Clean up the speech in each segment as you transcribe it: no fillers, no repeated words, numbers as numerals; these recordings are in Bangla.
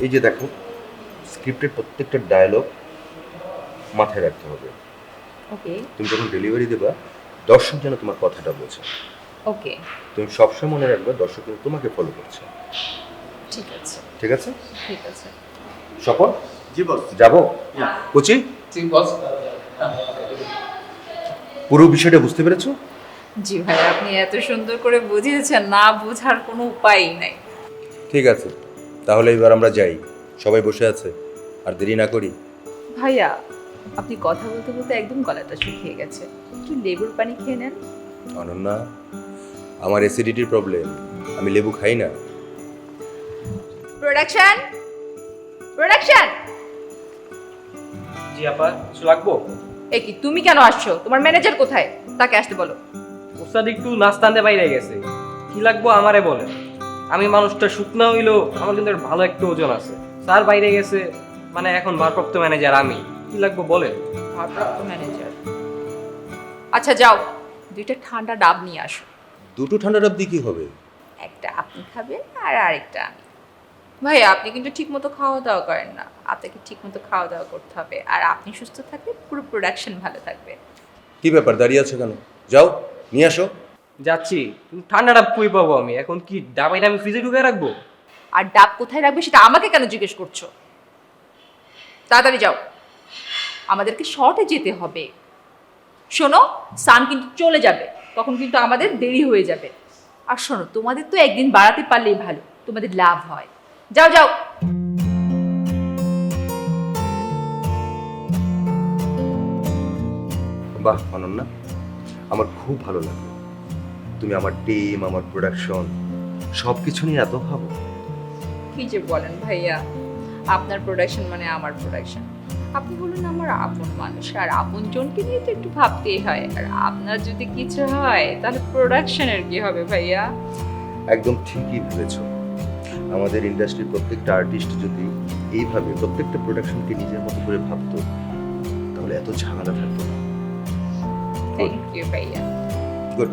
এই যে দেখো, স্ক্রিপ্টের প্রত্যেকটা ডায়লগ মাথায় রাখতে হবে। ওকে তুমি যখন ডেলিভারি দেবা, দর্শক যেন তোমার কথাটা বোঝে। ওকে তুমি সবসময় মনে রাখবে দর্শক কিন্তু তোমাকে ফলো করছে। ঠিক আছে ঠিক আছে? ঠিক আছে। স্বপন, জি বস। যাবো? কোচি, জি বস। পুরো বিষয়টা বুঝতে পেরেছো? জি ভাই, আপনি এত সুন্দর করে বুঝিয়েছেন, না বোঝার কোনো উপায়ই নাই। ঠিক আছে, তাহলে এবার আমরা যাই। সবাই বসে আছে, আর দেরি না করি। ভাইয়া, আপনি কথা বলতে বলতে একদম গলাটা শুকিয়ে গেছে, একটু লেবুর পানি খেয়ে নেন। অনন্যা, আমার অ্যাসিডিটির প্রবলেম, আমি লেবু খাই না। Production production. জি আপা, কিছু লাগবো? এ কি, তুমি কেন আসছো? তোমার ম্যানেজার কোথায়? তাকে আসতে বলো। ওস্তাদ একটু নাস্তা আনতে বাইরে গেছে। কি লাগবো আমারে বলে। আমি মানুষটা শুকনা হইলো, আমার কিন্তু একটা ভালো একটা ওজন আছে। স্যার বাইরে গেছে, মানে এখন ভারপ্রাপ্ত ম্যানেজার আমি। কি লাগবো বলে? ভারপ্রাপ্ত ম্যানেজার। আচ্ছা যাও, দুইটা ঠান্ডা ডাব নিয়ে আসো। দুটো ঠান্ডা ডাব দিয়ে কি হবে? একটা আপনি খাবেন আর আরেকটা আমি। ভাইয়া, আপনি কিন্তু ঠিকমতো খাওয়া দাওয়া করেন না, আপনাকে ঠিকমতো খাওয়া দাওয়া করতে হবে, আর আপনি সুস্থ থাকলে পুরো প্রোডাকশন ভালো থাকবে। কি ব্যাপার, দাঁড়িয়ে আছো কেন? যাও, নিয়ে আসো। যাচ্ছি, কিন্তু ঠান্ডাটা কই পাবো আমি? এখন কি ডাবাইটা আমি ফ্রিজে ঢুকে রাখবো? আর ডাব কোথায় রাখবে সেটা আমাকে কেন জিজ্ঞেস করছো? তাড়াতাড়ি যাও, আমাদেরকে শর্টে যেতে হবে। শোনো, সান কিন্তু চলে যাবে, তখন কিন্তু আমাদের দেরি হয়ে যাবে। আর শোনো, তোমাদের তো একদিন বাড়াতে পারলেই ভালো, তোমাদের লাভ হয়। যাও যাও। বাহ অনন্যা, আমার খুব ভালো লাগলো। তুমি আমার টিম, আমার প্রোডাকশন সব কিছু নিয়ে এত ভাবো। কি যে বলেন ভাইয়া, আপনার প্রোডাকশন মানে আমার প্রোডাকশন। আপনি বলুন আমার আপন মানুষ, আর আপন জনকে নিয়ে তো একটু ভাবতেই হয়। আর আপনার যদি কিছু হয় তাহলে প্রোডাকশনের কি হবে ভাইয়া? একদম ঠিকই ভেবেছো। আমাদের ইন্ডাস্ট্রির প্রত্যেকটা আর্টিস্ট যদি এইভাবে প্রত্যেকটা প্রোডাকশনকে নিজের মতো করে ভাবতো, তাহলে এত ঝামেলা থাকতো না। থ্যাংক ইউ ভাইয়া। গুড।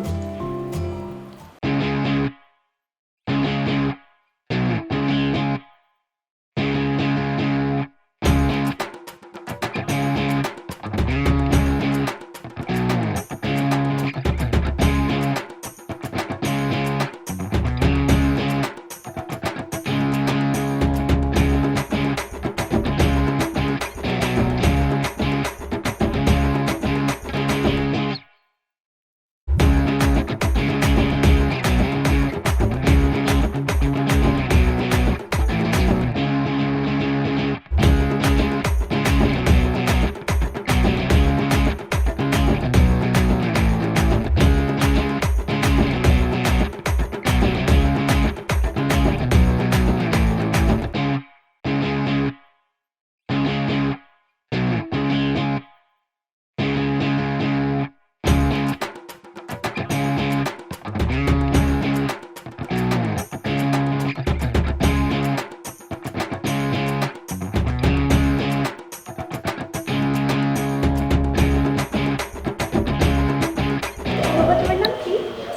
বাবা, তোমার নাম কি?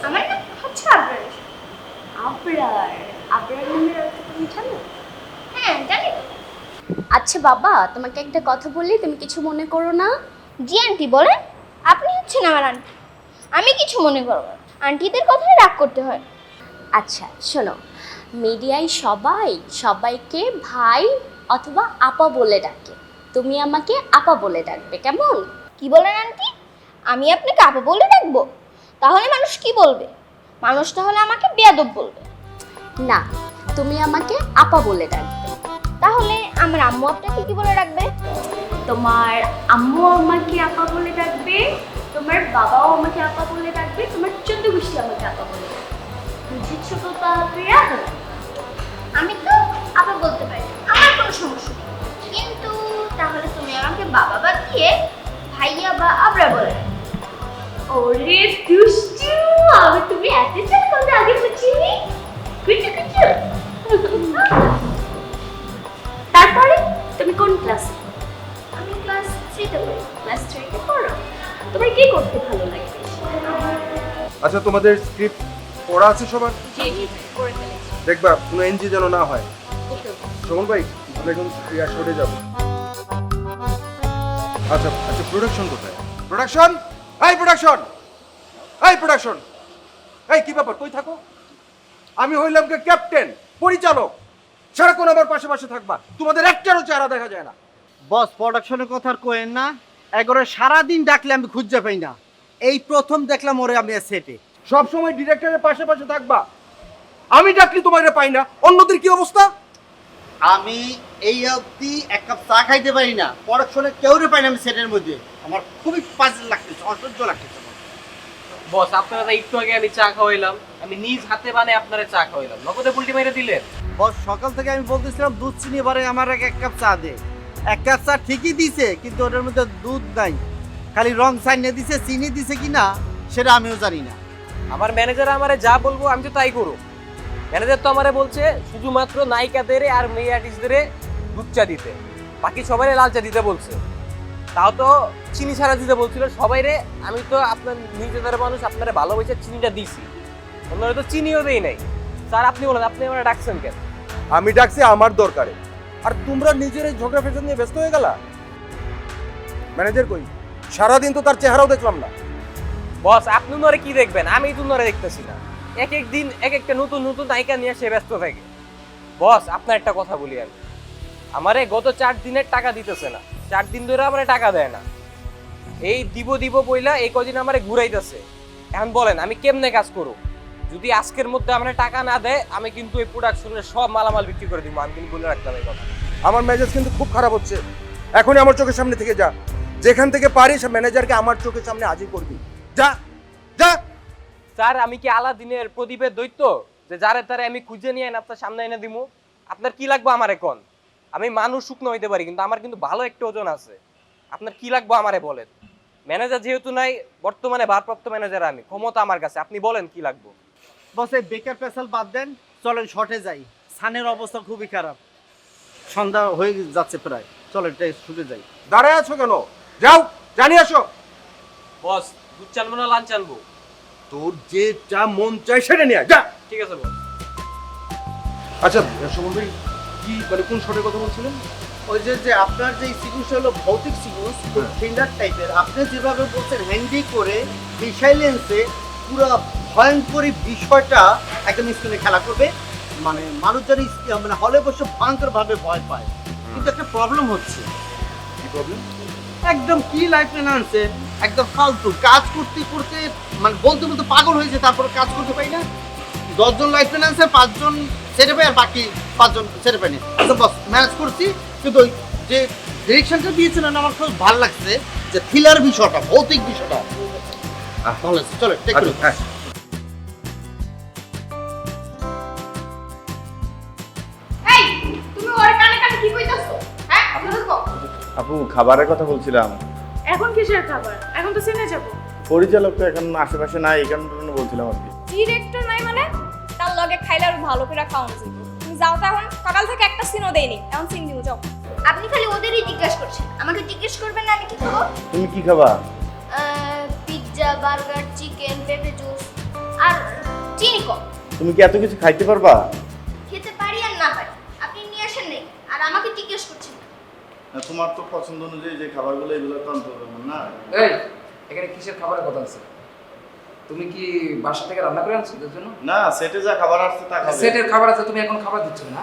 আমার নাম হচ্ছে আবরার। আবরার? আবরার নামের অর্থ তুমি জানো? হ্যাঁ জানি। আচ্ছা বাবা, তোমাকে একটা কথা বললি, তুমি কিছু মনে করো না? জি আন্টি বলেন। আপনি হচ্ছেন আমার আন্টি, আমি কিছু মনে করব না। আন্টিদের কথায় রাগ করতে হয়। আচ্ছা শোনো, মিডিয়ায় সবাই সবাইকে ভাই অথবা আপা বলে ডাকে, তুমি আমাকে আপা বলে ডাকবে, কেমন? কি বলেন আন্টি? আমি আপনাকে আপা বলে ডাকবো? তাহলে মানুষ কি বলবে? মানুষ তাহলে আমাকে বেয়াদব বলবে। না, তুমি আমাকে আপা বলে ডাকবে। তাহলে আমার আম্মু আপনাকে কি বলে ডাকবে? তোমার আম্মু আমাকে আপা বলে ডাকবে, তোমার বাবাও আমাকে আপা বলে ডাকবে, তোমার চোদ্দ গোষ্ঠী আমাকে আপা বলে ডাকবে। বুঝেছো তো তাহলে? আমি তো আপা বলতে পারি, আমার কোনো সমস্যা নেই। কিন্তু তাহলে তুমি আমাকে বাবা বাদ দিয়ে ভাইয়া বা আবরা বলে ডাকবে। ওরে দুষ্টু, আমি তুমি এত চাল কথা আগে বুঝিনি। কুচু কুচু। তারপরে তুমি কোন ক্লাসে? আমি ক্লাস 3-তে পড়ি। ক্লাস 3-তে পড়ো। তোমার কি করতে ভালো লাগে? আচ্ছা, তোমাদের স্ক্রিপ্ট পড়া আছে সবার? জি জি, করে ফেলেছি। দেখবা কোনো এনজি যেন না হয়। ওকে ওকে। শোভন ভাই তাহলে এখন সরে যাবো। আচ্ছা আচ্ছা, প্রোডাকশন কোথায়? প্রোডাকশন, এই প্রোডাকশন, এই প্রোডাকশন, এই কি ব্যাপার, কই থাকো? আমি হইলাম কে ক্যাপ্টেন, পরিচালক, সারাক্ষণ আমার পাশে পাশে থাকবা, তোমাদের একটারও চেহারা দেখা যায় না। বস প্রোডাকশনের কথা আর কোয়েন না, এগারো সারাদিন ডাকলে আমি খুঁজে পাই না, এই প্রথম দেখলাম ওরে আমি সেটে। সব সময় ডিরেক্টরের পাশে পাশে থাকবা, আমি ডাকলি তোমার পাই না। অন্যদের কি অবস্থা? আমি এই অবধি এক কাপ চা খাইতে পারি না, প্রোডাকশনে কেউ রে পাই না আমি সেটের মধ্যে, আমার খুবই পাজল লাগতেছে, অসহ্য লাগতেছে। বস আপনারা একটু আগে আমি চা খাওয়াইলাম, আমি নিজ হাতে বানাই আপনারা চা খাওয়াইলাম, নগদে পুলটি মেরে দিলেন। বস সকাল থেকে আমি বলতেছিলাম দুধ চিনি এবারে আমার এক কাপ চা দে, এক কাপ চা ঠিকই দিছে কিন্তু ওটার মধ্যে দুধ নাই, খালি রং সাইনে দিছে, চিনি দিছে কিনা সেটা আমিও জানি না। আমার ম্যানেজার আমারে যা বলবো আমি তো তাই করব। ম্যানেজার তো আমারে বলছে শুধুমাত্র নায়িকাদের আর মেয়ে আর্টিস্টদের দুধ চা দিতে, বাকি সবাই লাল চা দিতে বলছে, তাও তো চিনি ছাড়া দিতে বলছিল সবাইরে। আমি তো আপনার নিজেদের মানুষ, আপনারা ভালোবেসে চিনিটা দিছি, অন্যরা তো চিনিও দেই নাই। স্যার আপনি বলেন, আপনি আমার ডাকছেন কেন? আমি ডাকছি আমার দরকারে, আর তোমরা নিজের এই ঝগড়া ফ্যাশন নিয়ে ব্যস্ত হয়ে গেলা। ম্যানেজার কই? সারাদিন তো তার চেহারাও দেখলাম না। বস আপনি নরে কি দেখবেন, আমি তো নরে দেখতেছি না। এক এক দিন এক একটা নতুন নতুন নায়িকা নিয়ে সে ব্যস্ত থাকে। বস আপনার একটা কথা বলি আমি, আমারে গত 4 দিনের টাকা দিতেছে না, 4 দিন ধরে আমারে টাকা দেয় না। এই দিব বইলা এই কদিন আমারে ঘুরাইতেছে। এখন বলেন আমি কেমনে কাজ করব? যদি আজকের মধ্যে আমরা টাকা না দেয় আমি কিন্তু এই প্রোডাকশনের সব মালামাল বিক্রি করে দিব, আমি কিন্তু বলে রাখলাম এই কথা। আমার মেজাজ কিন্তু খুব খারাপ হচ্ছে, এখনই আমার চোখের সামনে থেকে যা, যেখান থেকে পারিস ম্যানেজারকে আমার চোখের সামনে হাজির করবি, যা যা। স্যার আমি কি আলাদিনের প্রদীপের দৈত্য যে যারে তারে আমি খুঁজে নিয়ে এনে আপনার সামনে এনে দিমু? আপনার কি লাগবে আমারে কোন? আমি মানুষ শুকনো হইতে পারি কিন্তু আমার কিন্তু ভালো একটা ওজন আছে। আপনার কি লাগবে আমারে বলেন। ম্যানেজার যেহেতু নাই, বর্তমানে ভারপ্রাপ্ত ম্যানেজার আমি, ক্ষমতা আমার কাছে, আপনি বলেন কি লাগবে। বস এই বেকার পেশাল বাদ দেন, চলেন শর্টে যাই, সানের অবস্থা খুবই খারাপ, সন্ধ্যা হয়ে যাচ্ছে প্রায়, চলেন ছুটে যাই। দাঁড়ায় আছো কেন? যাও, জানি আসো। বস দুধ চালবো না লাঞ্চ আনবো? তোর যে যা মন চাই সেটা নিয়ে যা। ঠিক আছে বস। আচ্ছা শোভন ভাই, কি মানে কোন শটের কথা বলছিলেন? ওই যে আপনার যে সিকুয়েন্স হলো ভৌতিক সিকুয়েন্স, থ্রিলার টাইপের, আপনি যেভাবে বলছেন হ্যান্ডি করে সাইলেন্সে পুরো ভয়ঙ্কর বিষয়টা একদম স্ক্রিনে খেলা করবে, মানে মানুষজন মানে হলে বসে ভয়ঙ্করভাবে ভয় পায়। কিন্তু একটা প্রবলেম হচ্ছে, কি প্রবলেম? একদম কি লাইফ আনছে, একদম ফালতু কাজ করতে করতে মানে বলতে বলতে পাগল হয়েছে, তারপরে কাজ করতে পারি না। 10 জন লাইফ ফিনান্সে 5 জন ছেড়ে পাই আর বাকি 5 জন ছেড়ে পাইনি। আচ্ছা বস ম্যানেজ করছি, কিন্তু ওই যে ডিরেকশনটা দিয়েছিলেন আমার খুব ভালো লাগছে, যে থ্রিলার বিষয়টা, ভৌতিক বিষয়টা ভালো লাগছে। চলো টেক করুন। হ্যাঁ। এই তুমি ওর কানে কানে কি কইতাছো? হ্যাঁ শুনো তো। আপু খাবারের কথা বলছিলাম, এখন কিসের খাবার? এখন তো সিনে যাব। পরিচালক তো এখন আশেপাশে নাই, এই কারণে বলছিলাম আর কি। ডিরেক্টর নাই মানে? তার লগে খাইলে আর ভালো করে খাওয়ানো যাবে। তুমি যাও তো, এখন সকাল থেকে একটা সিনও দেইনি, এখন সিন দিও যাও। আপনি খালি ওদেরই জিজ্ঞেস করছেন, আমাকে জিজ্ঞেস করবেন না আমি কি খাবো? তুমি কি খাবা? পিৎজা, বার্গার, চিকেন, পেঁপে জুস আর চিনি কম। তুমি কি এত কিছু খাইতে পারবা? খেতে পারি আর না পারি, আপনি নিয়ে আসেন নেই আর আমাকে জিজ্ঞেস করছেন। তোমার তো পছন্দ অনুযায়ী যে খাবারগুলো এগুলো তো আনতে হবে না। এই এখানে কিসের খাবারের কথা আছে? তুমি কি বাসা থেকে রান্না করে আনছো এদের জন্য? না, সেটে যা খাবার আসছে তা খাবে। সেটের খাবার আছে, তুমি এখন খাবার দিচ্ছ না?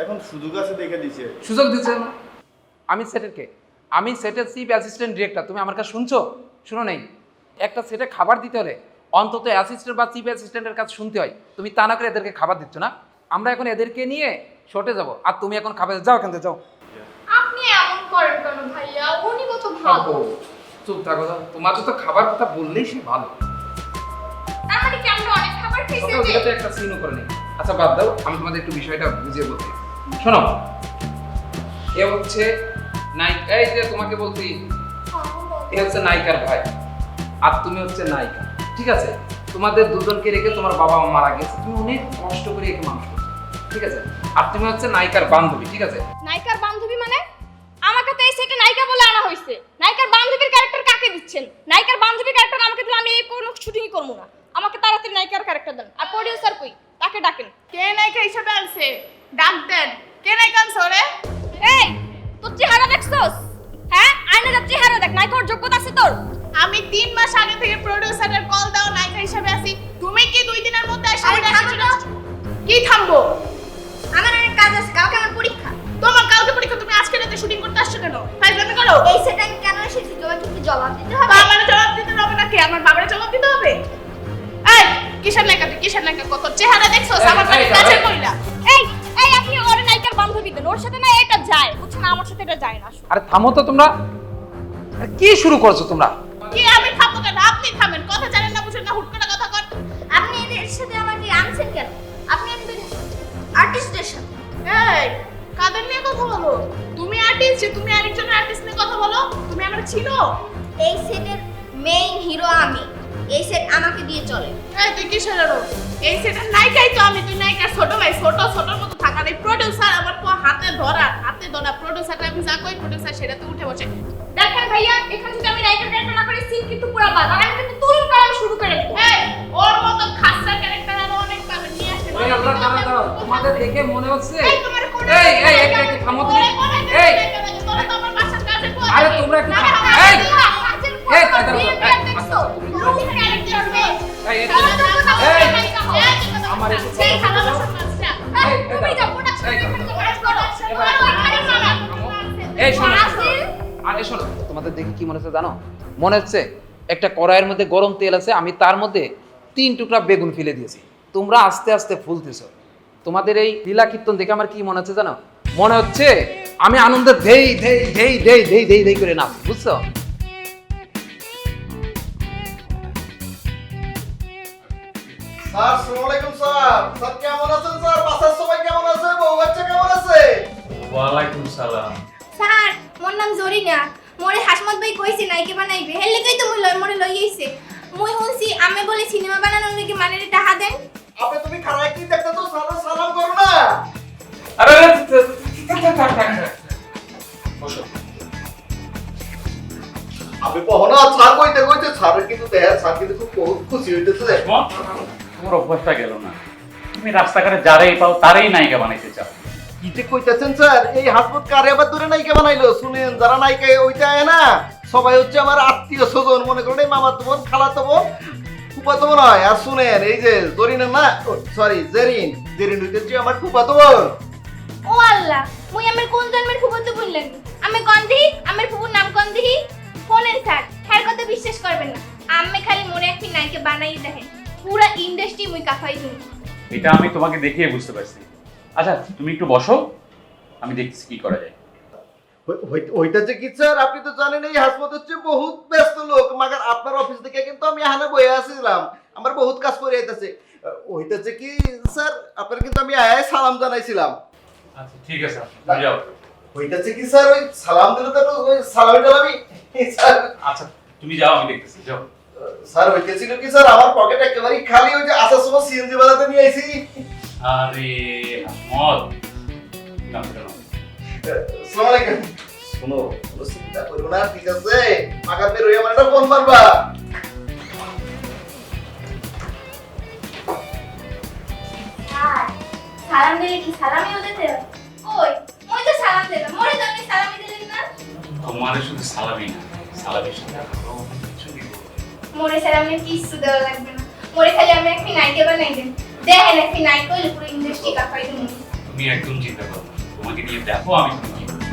এখন সুযোগ আছে দেখে দিছে। সুযোগ দিচ্ছে না? আমি সেটের কে? আমি সেটের চিফ অ্যাসিস্ট্যান্ট ডিরেক্টর, তুমি আমার কাছে শুনছো? শুনো নেই? একটা সেটে খাবার দিতে হলে অন্তত অ্যাসিস্ট্যান্ট বা চিফ অ্যাসিস্ট্যান্টের কাছে শুনতে হয়, তুমি তা না করে এদেরকে খাবার দিচ্ছ না। আমরা এখন এদেরকে নিয়ে শর্টে যাব, আর তুমি এখন খাবার যাও, এখান থেকে যাও। আপনি এমন করেন কেন ভাইয়া? উনি কত ভালো। চুপ থাকো, তোমাকে তো খাবার কথা বললেই সে ভালো। তার মানে কি আমরা অনেক খাবার খেয়েছি? সকাল থেকে তো একটা সিনও করে নেই। আচ্ছা বাদ দাও, আমি তোমাদের একটু বিষয়টা বুঝিয়ে বলতে। শোনো, এ হচ্ছে নায়িকা, এই যে তোমাকে বলছি, এ হচ্ছে নায়িকার ভাই, আর তুমি হচ্ছে নায়িকা, ঠিক আছে? তোমাদের দুজনকে রেখে তোমার বাবা মা মারা গেছে, তুমি অনেক কষ্ট করে একে মানুষ করছো, ঠিক আছে? আর তুমি হচ্ছে নায়িকার বান্ধবী, ঠিক আছে? নায়িকার বান্ধবী মানে? আমাকে তো এই সেটে নায়িকা বলে আনা হয়েছে। নায়িকার বান্ধবীর ক্যারেক্টার কাকে দিচ্ছেন? নায়িকার বান্ধবীর ক্যারেক্টার আমাকে দিলে আমি এই কোনো শুটিংই করবো না। আমাকে তাড়াতাড়ি নায়িকার ক্যারেক্টার দেন। আর প্রোডিউসার কই? তাকে ডাকেন। কে নায়িকা হিসেবে আনছে? ডাক দেন। কে নাই কানছো রে? এই তোর চেহারা দেখছস? হ্যাঁ আয়না যা চেহারা দেখ, নায়িকার যোগ্যতা আছে তোর? আমি 3 মাস আগে থেকে প্রোডিউসারের কল দাও নায়িকা হিসেবে আছি, তুমি কি 2 দিনের মধ্যে এসে কি থামবো? আমার অনেক কাজ আছে, কালকে আমার পরীক্ষা। তোমার কালকে পরীক্ষা, তুমি আজকে রাতে শুটিং করতে আসছো কেন? ফাইজলামি করো। এই সেট আমি কেন এসেছি তোমাকে কি জবাব দিতে হবে? বাবার জবাব দিতে হবে নাকি? আমার বাবার জবাব দিতে হবে? এই কিসের নায়িকা তুই, কিসের নায়িকা? কত চেহারা দেখছস? আমার বাড়ির কাছের কইলা। এই এই আপনি ওর নায়িকার বান্ধবী দেন, ওর সাথে না এটা যায়, বুঝছেন? আমার সাথে এটা যায় না। আরে থামো তো তোমরা, আরে কি শুরু করছো তোমরা? কি আমি থামবো কেন? আপনি থামেন, কথা জানেন না, বুঝেন না, হুট করে কথা কর। আপনি এদের সাথে আমাকে আনছেন কেন? আপনি আনবেন আর্টিস্টদের সাথে। এই কাদের নিয়ে কথা বলো? তুমি আর্টিস্ট, তুমি আরেকজন আর্টিস্ট নিয়ে কথা বলো? তুমি আমার ছিল? এই সেটের মেইন হিরো আমি, এই সেট আমাকে দিয়ে চলে। এই তুই কিসের আরো? এই সেটার নায়িকাই তো আমি, তুই নায়িকার ছোট ভাই, ছোটর মতো থাকা নেই। প্রোডিউসার আমার তো হাতে ধরা প্রোডিউসারটা আমি যা কই প্রোডিউসার সেটাতে উঠে বসে। দেখেন ভাইয়া, এখানে যদি আমি নায়িকার ক্যারেক্টার না করি সিন কিন্তু পুরো বাদ, আর আমি কিন্তু তুলুন করা শুরু করে দেব। এই ওর মতো খাসা ক্যারেক্টার আরো অনেক পাবে, নিয়ে আসতে এই আমরা দাঁড়াও, তোমাদের দেখে মনে হচ্ছে এই তোমার কোন এই থামো তুমি। এই তোরা তো আমার বাসার কাছে কো। আরে তোমরা একটু থামো। এই এই দাঁড়াও, আচ্ছা আমার এই শোনো, আরে শোনো, তোমাদের দেখে কি মনে হচ্ছে জানো? মনে হচ্ছে একটা কড়াইয়ের মধ্যে গরম তেল আছে, আমি তার মধ্যে 3 টুকরা বেগুন ফেলে দিয়েছি, তোমরা আস্তে আস্তে ফুলতেছো। তোমাদের এই লীলা কীর্তন দেখে আমার কি মনে হচ্ছে জানো? মনে হচ্ছে আমি আনন্দে ধেই ধেই ধেই ধেই ধেই ধেই ধেই করে নাচি, বুঝছো? স্যার আসসালামু আলাইকুম স্যার। স্যার কেমন আছেন স্যার? বাসার সবাই কেমন আছে? বউ বাচ্চা কেমন আছে? ওয়ালাইকুম সালাম। স্যার মোর নাম জরিনা, মোরে হাসমত ভাই কইছে নাইকে বানাইবে, হেল লাগেই তো মোরে লই আইছে। মুই শুনছি আমি বলে সিনেমা বানানোর লাগি মানেরে টাকা দেন। আপনি তুমি খারাপ কি দেখতে তো স্যার সালাম করো না। আরে বসো। আপনি পহনা স্যার কইতে কইতে স্যার কিন্তু দেখ স্যার কিন্তু খুব খুশি হইতেছে। তোমার অভ্যাসটা গেল না, তুমি রাস্তাঘাটে যারাই পাও তারাই নায়িকা বানাইতে চাও। কি যে কইতাছেন স্যার? এই হাসপাত কারে আবার দূরে নায়িকা বানাইলো? শুনেন, যারা নায়িকা ওইটা আয় না সবাই হচ্ছে আমার আত্মীয় স্বজন, মনে করেন এই মামাতো বোন, খালাতো বোন, ফুফাতো বোন হয়। আর শুনেন, এই যে জরিনা না, সরি জেরিন হইতেছে আমার ফুফাতো বোন। ও আল্লাহ, মুই আমার কোন জন্মের ফুফাতো বোন লাগি? আমি কন্দি, আমার ফুফুর নাম কন্দি। ফোনেন স্যার, হ্যার কথা বিশ্বাস করবেন না। আমি খালি মোরে একটি নায়িকা বানাই দেখেন, পুরা ইন্ডাস্ট্রি মুই কাফাই দিই। এটা আমি তোমাকে দেখিয়ে বুঝতে পারছি। আচ্ছা তুমি একটু বসো, আমি দেখছি কি করা যায়। ওইটা যে কি স্যার, আপনি তো জানেন এই হাসপাত হচ্ছে বহুত ব্যস্ত লোক, মাগার আপনার অফিস থেকে কিন্তু আমি এখানে বসে আসছিলাম, আমার বহুত কাজ করে আইতাছে। ওইটা যে কি স্যার, আপনার কিন্তু আমি আয় সালাম জানাইছিলাম। আচ্ছা ঠিক আছে, তুমি যাও। ওইটা যে কি স্যার, ওই সালাম দিলে তো ওই সালামি টালামি স্যার। আচ্ছা তুমি যাও, আমি দেখতেছি, যাও। স্যার ওইটা ছিল কি স্যার, আমার পকেট একেবারে খালি, ওই যে আসার সময় সিএনজি বাজাতে নিয়ে আইছি। আরে হাসমত, নাম কেন? আসসালামু আলাইকুম। শোনো, কোনো চিন্তা করো না, ঠিক আছে? মাগার বের হয়ে আমার একটা ফোন মারবা। স্যার সালাম দিলে কি সালামিও দিতে? কই মই তো সালাম দিলাম, মোরে তো আপনি সালামি দিলেন না। তোমার শুধু সালামি না, সালামের সাথে আরো অনেক কিছু দিব। মোরে সালামে কিছু দেওয়া লাগবে না, মোরে খালি আমি একটি নায়িকা বানাই দেন। দেখেন একটি নায়িকা হইলে পুরো ইন্ডাস্ট্রি কাফাই দিন। তুমি একদম চিন্তা করো না, তোমাকে নিয়ে দেখো আমি কি করি।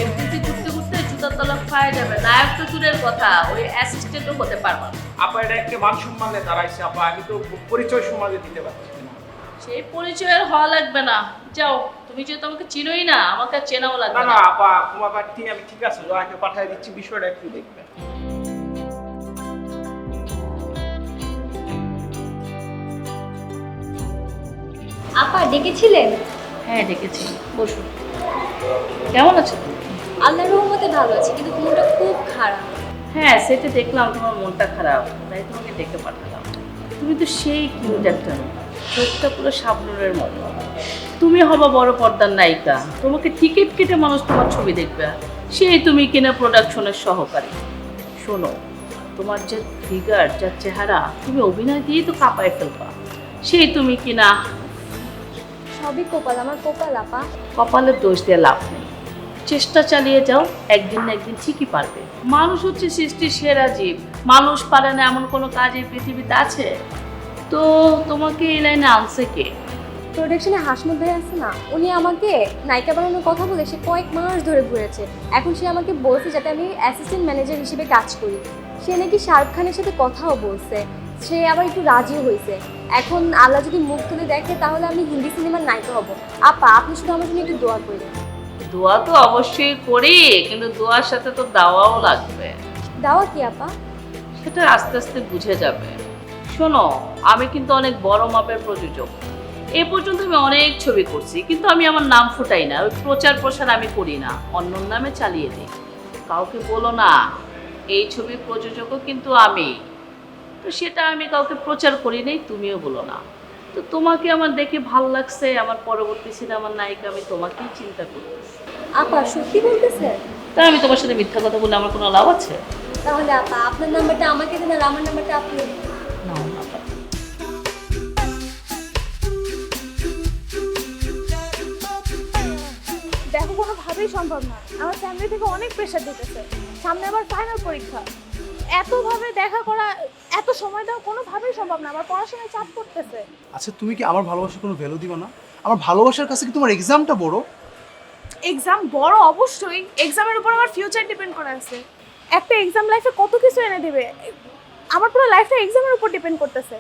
এমনিতে ঘুরতে ঘুরতে জুতার তলা পায়ে যাবে, নায়ক তো দূরের কথা, ওই অ্যাসিস্ট্যান্টও হতে পারবা না। আপা এটা একটা মান সম্মানে দাঁড়াইছে আপা, আমি তো পরিচয় সমাজে দিতে পারছি না। সেই পরিচয়ের হওয়া লাগবে না, যাও, তুমি যেহেতু আমাকে চিনোই না, আমাকে আর চেনাও না লাগবে না না। আপা, তোমার বাড়ি আমি ঠিক আছে, জয়াকে পাঠিয়ে দিচ্ছি, বিষয়টা একটু দেখবে। আপা ডেকেছিলেন? হ্যাঁ ডেকেছি, বসো। কেমন আছো? আল্লাহর রহমতে ভালো আছে, কিন্তু মনটা খুব খারাপ। হ্যাঁ সেটা দেখলাম, তোমার মনটা খারাপ, তাই তোমাকে ডেকে পাঠালাম। তুমি তো সেই কিউট একটা মেয়ে, চোখটা পুরো শাবনুরের মতো। তুমি হবা বড় পর্দার নায়িকা, তোমাকে টিকিট কেটে মানুষ তোমার ছবি দেখবে, সেই তুমি কিনা প্রোডাকশনের সহকারী। শোনো, তোমার যে ফিগার, যা চেহারা, তুমি অভিনয় দিয়েই তো কাঁপায় ফেলবা। সেই তুমি কিনা সবই কপাল, আমার কপাল আপা। কপালের দোষ দিয়ে লাভ নেই, চেষ্টা চালিয়ে যাও, একদিন না একদিন ঠিকই পারবে। মানুষ হচ্ছে সৃষ্টির সেরা জীব, মানুষ পারে না এমন কোনো কাজ এই পৃথিবীতে আছে? তো তোমাকে এই লাইনে আনছে কে? প্রোডাকশনে হাসমত ভাই আছে না, উনি আমাকে নায়িকা বানানোর কথা বলে সে কয়েক মাস ধরে ঘুরেছে। এখন সে আমাকে বলছে যাতে আমি অ্যাসিস্ট্যান্ট ম্যানেজার হিসেবে কাজ করি। সে নাকি শাহরুখ খানের সাথে কথাও বলছে, সে আবার একটু রাজি হয়েছে। এখন আল্লাহ যদি মুখ তুলে দেখে তাহলে আমি হিন্দি সিনেমার নায়িকা হব। আপা আপনি শুধু আমার জন্য একটু দোয়া করবেন। দোয়া তো অবশ্যই করি, কিন্তু দোয়ার সাথে তো দাওয়াও লাগবে। দাওয়া কি আপা? সেটা আস্তে আস্তে বুঝে যাবে। শোনো, আমি কিন্তু অনেক বড় মাপের প্রযোজক। এ পর্যন্ত আমি অনেক ছবি করছি, কিন্তু আমি আমার নাম ফুটাই না, ওই প্রচার প্রসার আমি করি না, অন্য নামে চালিয়ে দিই। কাউকে বলো না এই ছবির প্রযোজকও কিন্তু আমি। তো সেটা আমি কাউকে প্রচার করি নাই, তুমিও বলো না। তো তোমাকে আমার দেখে ভালো লাগছে, আমার পরবর্তী সিনেমার নায়িকা আমি তোমাকেই চিন্তা করতেছি। আপা সত্যি বলতেছেন? তাই আমি তোমার সাথে মিথ্যা কথা বলে আমার কোনো লাভ আছে? তাহলে আপা আপনার নাম্বারটা আমাকে দেন আর আমার নাম্বারটা আপনি দিন। না না। দেখো কোনোভাবেই সম্ভব না, আমার ফ্যামিলি থেকে অনেক প্রেশার দিতেছে, সামনে আবার ফাইনাল পরীক্ষা। এতভাবে দেখা করা, এত সময় দেওয়া কোনোভাবেই সম্ভব না, আমার পড়াশোনায় চাপ পড়তেছে। আচ্ছা তুমি কি আমার ভালোবাসার কোনো ভ্যালু দিবা না? আমার ভালোবাসার কাছে কি তোমার এক্সামটা বড়? এক্সাম বড় অবশ্যই, এক্সামের উপর আমার ফিউচার ডিপেন্ড করে আছে। একটা এক্সাম লাইফে কত কিছু এনে দেবে, আমার পুরো লাইফটা এক্সামের উপর ডিপেন্ড করতেছে।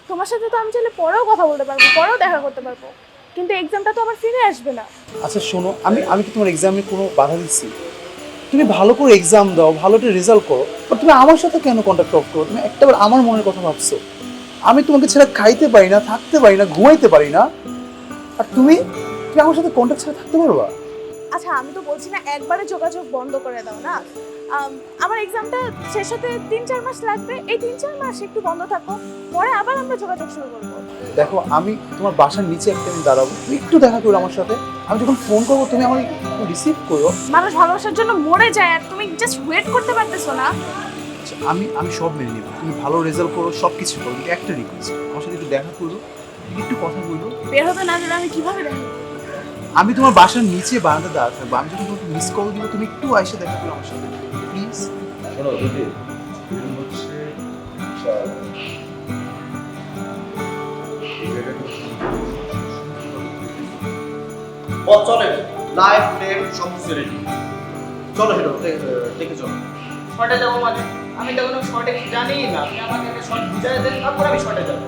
তোমার সাথে তো আমি চাইলে পরেও কথা বলতে পারবো, পরেও দেখা করতে পারবো, কিন্তু এক্সামটা তো আবার ফিরে আসবে না। আচ্ছা শোনো, আমি কি তোমার এক্সামে কোনো বাধা দিচ্ছি? তুমি ভালো করে এক্সাম দাও, ভালো একটা রেজাল্ট করো, বাট তুমি আমার সাথে কেন কন্ট্যাক্ট অফ করো? তুমি একটাবার আমার মনের কথা ভাবছো? আমি তোমাকে ছেড়ে খাইতে পারি না, থাকতে পারি না, ঘুমাইতে পারি না, আর তুমি আমার সাথে কন্ট্যাক্ট ছেড়ে থাকতে পারবা? আচ্ছা আমি তো বলছি না একবারে যোগাযোগ বন্ধ করে দাও না, আমার এক্সামটা শেষ হতে 3-4 মাস লাগবে, এই 3-4 মাস একটু বন্ধ থাকো, পরে আবার আমরা যোগাযোগ শুরু করবো। দেখো আমি তোমার বাসার নিচে একটা দিন দাঁড়াবো, তুমি একটু দেখা করো আমার সাথে, আমি যখন ফোন করবো তুমি আমার একটু রিসিভ করো। মানুষ ভালোবাসার জন্য মরে যায় আর তুমি জাস্ট ওয়েট করতে পারতেছো না। আচ্ছা, আমি সব মেনে নিব, তুমি ভালো রেজাল্ট করো, সব কিছু করো, কিন্তু একটা রিকোয়েস্ট, আমার সাথে একটু দেখা করো, একটু কথা বলো। বের হতে না দিলে আমি কিভাবে দেখো? আমি তোমার বাসার নিচে বারান্দা দাঁড়া থাকবো, আমি যখন তোমাকে মিস কল দিব তুমি একটু এসে দেখা করো আমার সাথে প্লিজ। শোনো দিদি, তুমি হচ্ছে চলে লাইভ ফ্রেম সব কিছু রেডি, চলো হিরো দেখে চলো। শর্টে যাবো মানে আমি তো কোনো শর্টে জানি না, আপনি আমাকে একটা শর্ট বুঝাই দেন, তারপর আমি শর্টে যাবো।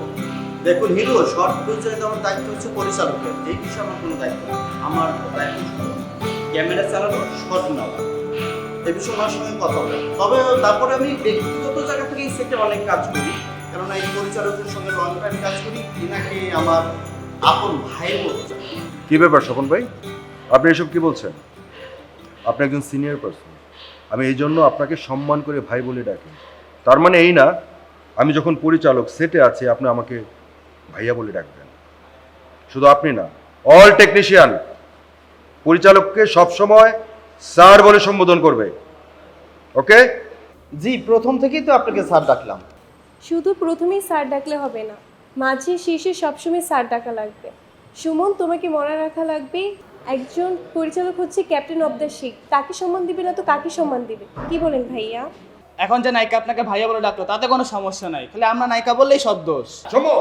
দেখুন হিরো, শর্ট বুঝাই দেওয়ার দায়িত্ব হচ্ছে পরিচালকের, এই বিষয়ে আমার কোনো দায়িত্ব নেই। আমার দায়িত্ব শুধু ক্যামেরা চালানো, শর্ট নেওয়া, এই বিষয়ে আমার সঙ্গে কথা বলে। তবে তারপরে আমি ব্যক্তিগত জায়গা থেকে এই সেক্টরে অনেক কাজ করি, কেননা এই পরিচালকের সঙ্গে লং টাইম কাজ করি, ইনাকে আমার আপন ভাইয়ের মতো জানি। কি ব্যাপার স্বপন ভাই, আপনি এসব কি বলছেন? আপনি একজন সিনিয়র পারসন, আমি এই জন্য আপনাকে সম্মান করে ভাই বলে ডাকি। তার মানে এই না আমি যখন পরিচালক সেটে আছি আপনি আমাকে ভাইয়া বলে ডাকবেন। শুধু আপনি না, অল টেকনিশিয়ান পরিচালককে সবসময় স্যার বলে সম্বোধন করবে, ওকে? জি, প্রথম থেকেই তো আপনাকে স্যার ডাকলাম। শুধু প্রথমেই স্যার ডাকলে হবে না, মাঝে শেষে সবসময় স্যার ডাকা লাগবে। সুমন, তোমাকে মনে রাখা লাগবে একজন পরিচালক হচ্ছে ক্যাপ্টেন অফ দ্য শিপ, তাকে সম্মান দিবে না তো কাকে সম্মান দিবে? কি বলেন ভাইয়া? এখন যে নায়িকা আপনাকে ভাইয়া বলে ডাকলো তাতে কোনো সমস্যা নাই, খালি আমরা নায়িকা বললেই সব দোষ। সমো